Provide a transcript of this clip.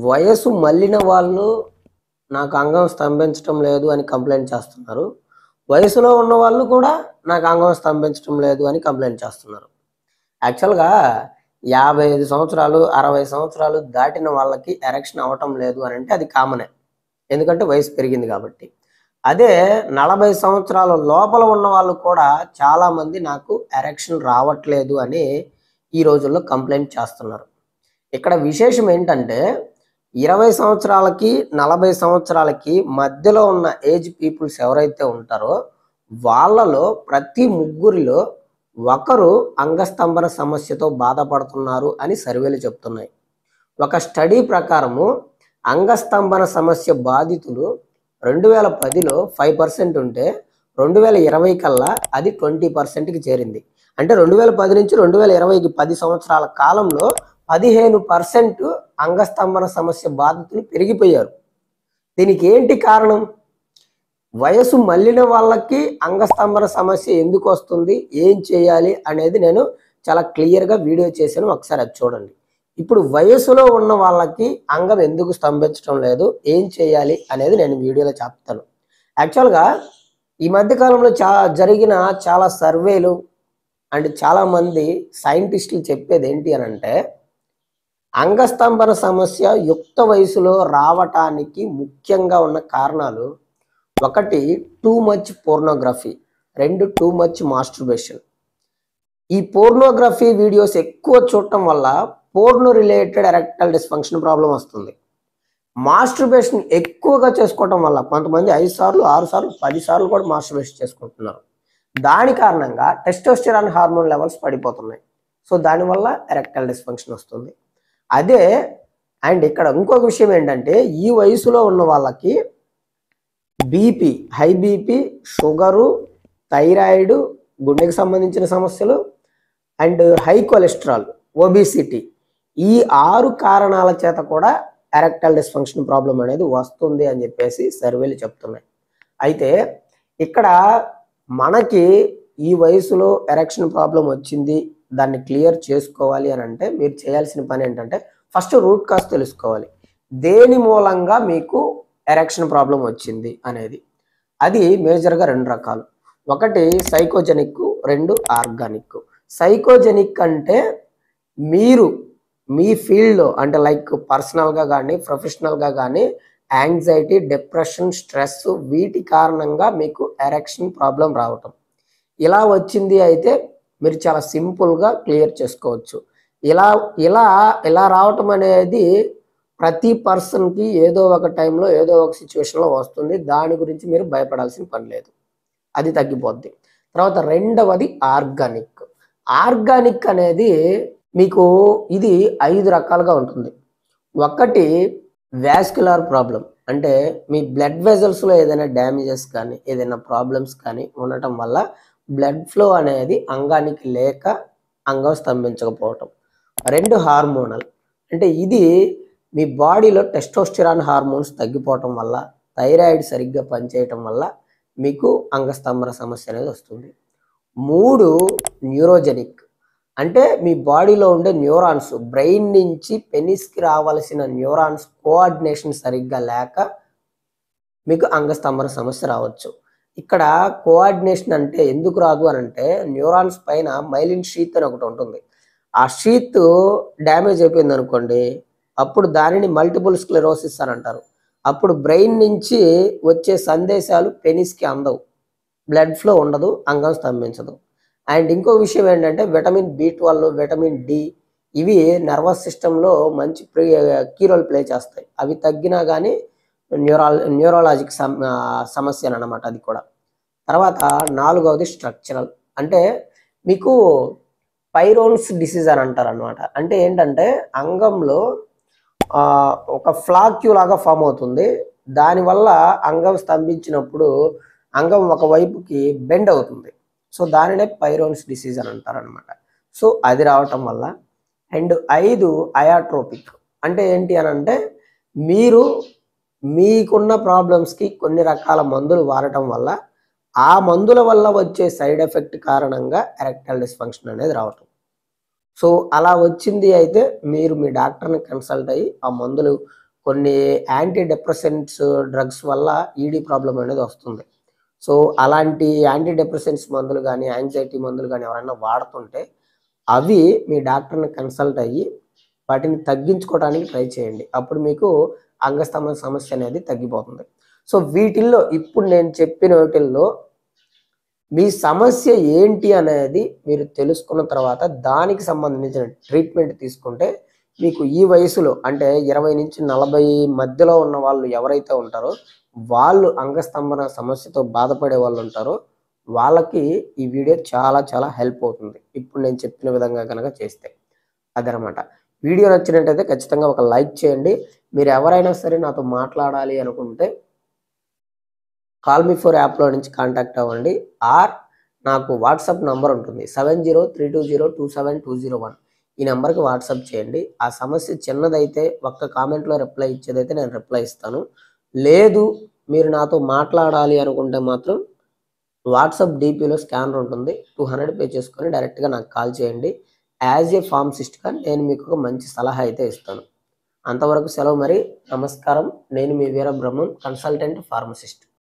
వయసు మళ్ళిన వాళ్ళు నాకు అంగం స్తంభించటం లేదు అని కంప్లైంట్ చేస్తున్నారు. వయసులో ఉన్న వాళ్ళు కూడా నాకు అంగం స్తంభించటం లేదు అని కంప్లైంట్ చేస్తున్నారు. యాక్చువల్‌గా 55 సంవత్సరాలు, 60 సంవత్సరాలు దాటిన వాళ్ళకి ఎరెక్షన్ అవ్వటం లేదు అనంటే అది కామనే. ఎందుకంటే వయసు పెరిగింది కాబట్టి. అదే 40 సంవత్సరాల లోపల ఉన్న వాళ్ళు కూడా చాలామంది నాకు ఎరెక్షన్ రావట్లేదు అని ఈ రోజుల్లో కంప్లైంట్ చేస్తున్నారు. ఇక్కడ విశేషం ఏంటంటే 20 సంవత్సరాలకి, 40 సంవత్సరాలకి మధ్యలో ఉన్న ఏజ్ పీపుల్స్ ఎవరైతే ఉంటారో వాళ్ళలో ప్రతి ముగ్గురిలో ఒకరు అంగస్తంభన సమస్యతో బాధపడుతున్నారు అని సర్వేలు చెప్తున్నాయి. ఒక స్టడీ ప్రకారము అంగస్తంభన సమస్య బాధితులు 2010లో 5% ఉంటే 2020 కల్లా అది 20%కి చేరింది. అంటే 2010 నుంచి 2020కి 10 సంవత్సరాల కాలంలో 15% అంగస్తంభన సమస్య బాధితులు పెరిగిపోయారు. దీనికి ఏంటి కారణం? వయసు మళ్ళిన వాళ్ళకి అంగస్తంభన సమస్య ఎందుకు వస్తుంది, ఏం చేయాలి అనేది నేను చాలా క్లియర్గా వీడియో చేశాను. ఒకసారి అది చూడండి. ఇప్పుడు వయసులో ఉన్న వాళ్ళకి అంగం ఎందుకు స్తంభించడం లేదు, ఏం చేయాలి అనేది నేను వీడియోలో చెప్తాను. యాక్చువల్గా ఈ మధ్యకాలంలో జరిగిన చాలా సర్వేలు అండ్ చాలామంది సైంటిస్టులు చెప్పేది ఏంటి అని అంటే అంగస్తంభన సమస్య యుక్త వయసులో రావటానికి ముఖ్యంగా ఉన్న కారణాలు 1 too much pornography, 2 too much masturbation. ఈ పోర్నోగ్రఫీ వీడియోస్ ఎక్కువ చూడటం వల్ల porno related erectile dysfunction problem వస్తుంది. మాస్టర్బేషన్ ఎక్కువగా చేసుకోవటం వల్ల కొంతమంది 5 సార్లు, 6 సార్లు, 10 సార్లు కూడా మాస్టర్బేషన్ చేసుకుంటున్నారు. దాని కారణంగా టెస్టోస్టెరాన్ హార్మోన్ లెవెల్స్ పడిపోతున్నాయి. సో దానివల్ల ఎరెక్టైల్ డిస్ఫంక్షన్ వస్తుంది. అదే అండ్ ఇక్కడ ఇంకొక విషయం ఏంటంటే ఈ వయసులో ఉన్న వాళ్ళకి BP, high BP, sugar, thyroid, గుండెకి సంబంధించిన సమస్యలు అండ్ హై కొలెస్ట్రాల్, ఒబిసిటీ ఈ 6 కారణాల చేత కూడా ఎరెక్టైల్ డిస్ఫంక్షన్ ప్రాబ్లం అనేది వస్తుంది అని చెప్పేసి సర్వేలు చెప్తున్నాయి. అయితే ఇక్కడ మనకి ఈ వయసులో ఎరెక్షన్ ప్రాబ్లం వచ్చింది, దాన్ని క్లియర్ చేసుకోవాలి అని అంటే మీరు చేయాల్సిన పని ఏంటంటే ఫస్ట్ రూట్ కాజ్ తెలుసుకోవాలి. దేని మూలంగా మీకు ఎరెక్షన్ ప్రాబ్లం వచ్చింది అనేది. అది మేజర్గా 2 రకాలు. 1 సైకోజెనిక్, 2 ఆర్గానిక్. సైకోజెనిక్ అంటే మీరు మీ ఫీల్డ్లో అంటే లైక్ పర్సనల్గా కానీ ప్రొఫెషనల్గా కానీ యాంగ్జైటీ, డిప్రెషన్, స్ట్రెస్ వీటి కారణంగా మీకు ఎరెక్షన్ ప్రాబ్లం రావటం. ఇలా వచ్చింది అయితే మీరు చాలా సింపుల్గా క్లియర్ చేసుకోవచ్చు. ఇలా రావటం అనేది ప్రతి పర్సన్కి ఏదో ఒక టైంలో ఏదో ఒక సిచ్యువేషన్లో వస్తుంది. దాని గురించి మీరు భయపడాల్సిన పని లేదు, అది తగ్గిపోద్ది. తర్వాత 2వది ఆర్గానిక్. ఆర్గానిక్ అనేది మీకు ఇది 5 రకాలుగా ఉంటుంది. 1 వాస్కులర్ ప్రాబ్లం, అంటే మీ బ్లడ్ వెజల్స్లో ఏదైనా డ్యామేజెస్ కానీ ఏదైనా ప్రాబ్లమ్స్ కానీ ఉండటం వల్ల బ్లడ్ ఫ్లో అనేది అంగానికి లేక అంగం స్తంభించకపోవటం. 2 హార్మోనల్, అంటే ఇది మీ బాడీలో టెస్టోస్టెరాన్ హార్మోన్స్ తగ్గిపోవటం వల్ల, థైరాయిడ్ సరిగ్గా పనిచేయటం వల్ల మీకు అంగస్తంభన సమస్య అనేది వస్తుంది. 3 న్యూరోజెనిక్, అంటే మీ బాడీలో ఉండే న్యూరాన్స్, బ్రెయిన్ నుంచి పెనిస్కి రావాల్సిన న్యూరాన్స్ కోఆర్డినేషన్ సరిగ్గా లేక మీకు అంగస్తంభన సమస్య రావచ్చు. ఇక్కడ కోఆర్డినేషన్ అంటే ఎందుకు రాదు అని అంటే న్యూరాన్స్ పైన మైలిన్ షీత్ అని ఒకటి ఉంటుంది. ఆ షీత్ డ్యామేజ్ అయిపోయింది అనుకోండి, అప్పుడు దానిని మల్టిపుల్ స్క్లెరోసిస్ అని అంటారు. అప్పుడు బ్రెయిన్ నుంచి వచ్చే సందేశాలు పెనిస్కి అందవు, బ్లడ్ ఫ్లో ఉండదు, అంగం స్తంభించదు. అండ్ ఇంకో విషయం ఏంటంటే విటమిన్ B12, విటమిన్ D ఇవి నర్వస్ సిస్టంలో మంచి కీ రోల్ ప్లే చేస్తాయి. అవి తగ్గినా కానీ న్యూరాలజిక్ సమస్య అన్నమాట అది కూడా. తర్వాత 4వది స్ట్రక్చరల్, అంటే మీకు పైరోన్స్ డిసీజ్ అని అంటారు అనమాట. అంటే ఏంటంటే అంగంలో ఒక ఫ్లాక్యూ లాగా ఫామ్ అవుతుంది. దానివల్ల అంగం స్తంభించినప్పుడు అంగం ఒకవైపుకి బెండ్ అవుతుంది. సో దానినే పైరోన్స్ డిసీజ్ అని అంటారు అనమాట. సో అది రావటం వల్ల. అండ్ 5 అయాట్రోపిక్, అంటే ఏంటి అని అంటే మీరు మీకున్న ప్రాబ్లమ్స్కి కొన్ని రకాల మందులు వాడటం వల్ల ఆ మందుల వల్ల వచ్చే సైడ్ ఎఫెక్ట్ కారణంగా ఎరెక్టైల్ డిస్ఫంక్షన్ అనేది రావటం. సో అలా వచ్చింది అయితే మీరు మీ డాక్టర్ని కన్సల్ట్ అయ్యి ఆ మందులు కొన్ని యాంటీ డిప్రెసెంట్స్ డ్రగ్స్ వల్ల ఈడీ ప్రాబ్లం అనేది వస్తుంది. సో, అలాంటి యాంటీ డిప్రెసెంట్స్ మందులు గానీ, యాంగ్జైటీ మందులు గానీ ఎవరైనా వాడుతుంటే అవి మీ డాక్టర్‌ని కన్సల్ట్ అయ్యి వాటిని తగ్గించుకోవడానికి ట్రై చేయండి. అప్పుడు మీకు అంగస్తంభన సమస్య అనేది తగ్గిపోతుంది. సో, వీటిల్లో ఇప్పుడు నేను చెప్పిన వాటిల్లో మీ సమస్య ఏంటి అనేది మీరు తెలుసుకున్న తర్వాత దానికి సంబంధించిన ట్రీట్మెంట్ తీసుకుంటే మీకు ఈ వయసులో అంటే 20-40 మధ్యలో ఉన్న వాళ్ళు ఎవరైతే ఉంటారో వాళ్ళు అంగస్తంభన సమస్యతో బాధపడే వాళ్ళు ఉంటారో వాళ్ళకి ఈ వీడియో చాలా చాలా హెల్ప్ అవుతుంది. ఇప్పుడు నేను చెప్పిన విధంగా గనక చేస్తే. అదనమాట. వీడియో నచ్చినట్టయితే ఖచ్చితంగా ఒక లైక్ చేయండి. మీరు ఎవరైనా సరే నాతో మాట్లాడాలి అనుకుంటే కాల్ మీ ఫర్ యాప్‌లో నుంచి కాంటాక్ట్ అవ్వండి. ఆర్ నాకు వాట్సాప్ నంబర్ ఉంటుంది. 7032027201 ఈ నంబర్‌కి వాట్సాప్ చేయండి. ఆ సమస్య చిన్నదైతే ఒక్క కామెంట్‌లో రిప్లై ఇచ్చేదైతే నేను రిప్లై ఇస్తాను. లేదు మీరు నాతో మాట్లాడాలి అనుకుంటే మాత్రం వాట్సాప్ డీపీలో స్కానర్ ఉంటుంది. 200 పే చేసుకొని డైరెక్ట్‌గా నాకు కాల్ చేయండి. యాజ్ ఏ ఫార్మసిస్ట్‌గా నేను మీకు ఒక మంచి సలహా అయితే ఇస్తాను. అంతవరకు సెలవు మరి. నమస్కారం. నేను మీ వీరబ్రహ్మం కన్సల్టెంట్ ఫార్మసిస్ట్.